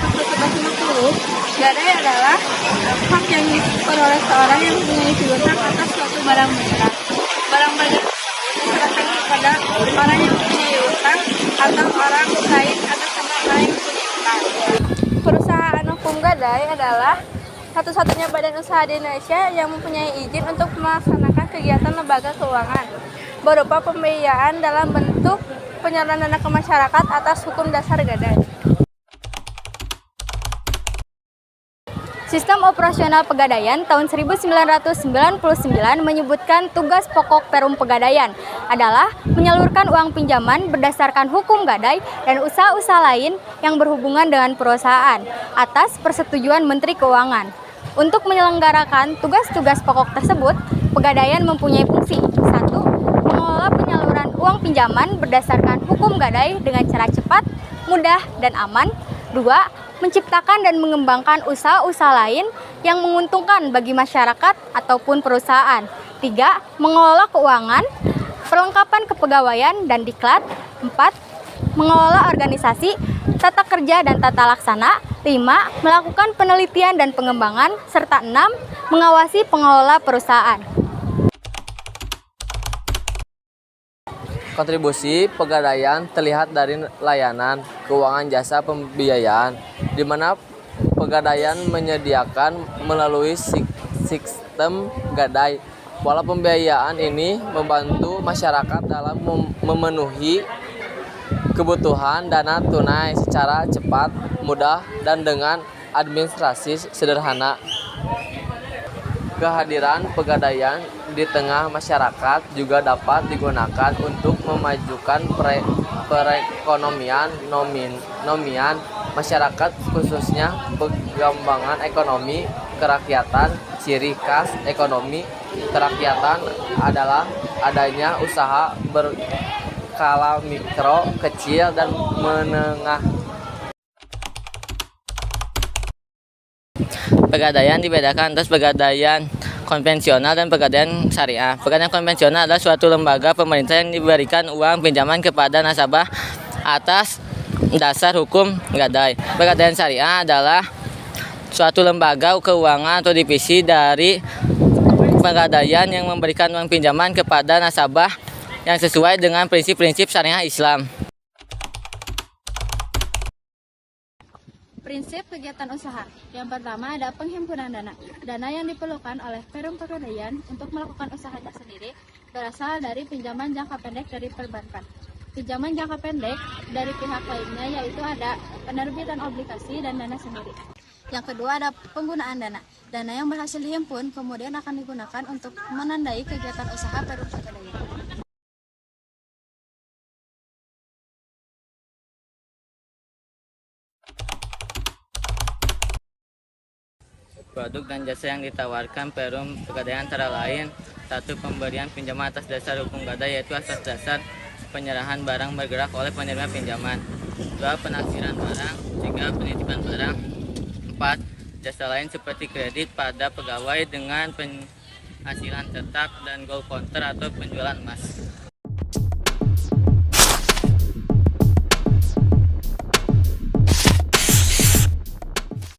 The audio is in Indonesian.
pasal 1150, gadai adalah hak yang diperoleh seorang yang mempunyai piutang atas suatu barang barang. Barang barang tersebut diserahkan kepada orang yang mempunyai utang atau orang lain atas nama orang yang mempunyai utang. Perusahaan hukum gadai adalah satu-satunya badan usaha di Indonesia yang mempunyai izin untuk melaksanakan kegiatan lembaga keuangan berupa pembiayaan dalam bentuk penyaluran dana ke masyarakat atas hukum dasar gadai. Sistem Operasional Pegadaian tahun 1999 menyebutkan tugas pokok Perum Pegadaian adalah menyalurkan uang pinjaman berdasarkan hukum gadai dan usaha-usaha lain yang berhubungan dengan perusahaan atas persetujuan Menteri Keuangan. Untuk menyelenggarakan tugas-tugas pokok tersebut, Pegadaian mempunyai fungsi: 1. Mengelola penyaluran uang pinjaman berdasarkan hukum gadai dengan cara cepat, mudah, dan aman. 2. Menciptakan dan mengembangkan usaha-usaha lain yang menguntungkan bagi masyarakat ataupun perusahaan. 3. Mengelola keuangan, perlengkapan kepegawaian dan diklat. 4. Mengelola organisasi, tata kerja dan tata laksana. 5. Melakukan penelitian dan pengembangan. Serta 6. Mengawasi pengelola perusahaan. Kontribusi Pegadaian terlihat dari layanan keuangan jasa pembiayaan, di mana Pegadaian menyediakan melalui sistem gadai. Pola pembiayaan ini membantu masyarakat dalam memenuhi kebutuhan dana tunai secara cepat, mudah, dan dengan administrasi sederhana. Kehadiran Pegadaian di tengah masyarakat juga dapat digunakan untuk memajukan perekonomian nomian masyarakat, khususnya pengembangan ekonomi kerakyatan. Ciri khas ekonomi kerakyatan adalah adanya usaha berskala mikro, kecil, dan menengah. Pegadaian dibedakan atas pegadaian konvensional dan pegadaian syariah. Pegadaian konvensional adalah suatu lembaga pemerintah yang diberikan uang pinjaman kepada nasabah atas dasar hukum gadai. Pegadaian syariah adalah suatu lembaga keuangan atau divisi dari pegadaian yang memberikan uang pinjaman kepada nasabah yang sesuai dengan prinsip-prinsip syariah Islam. Prinsip kegiatan usaha. Yang pertama ada penghimpunan dana. Dana yang diperlukan oleh Perum Pegadaian untuk melakukan usahanya sendiri berasal dari pinjaman jangka pendek dari perbankan. Pinjaman jangka pendek dari pihak lainnya yaitu ada penerbitan obligasi dan dana sendiri. Yang kedua ada penggunaan dana. Dana yang berhasil dihimpun kemudian akan digunakan untuk menandai kegiatan usaha Perum Pegadaian. Produk dan jasa yang ditawarkan Perum Pegadaian antara lain: 1. Pemberian pinjaman atas dasar hukum gadai, yaitu atas dasar penyerahan barang bergerak oleh penerima pinjaman. 2. Penaksiran barang. 3. Penitipan barang. 4. Jasa lain seperti kredit pada pegawai dengan penghasilan tetap dan gold counter atau penjualan emas.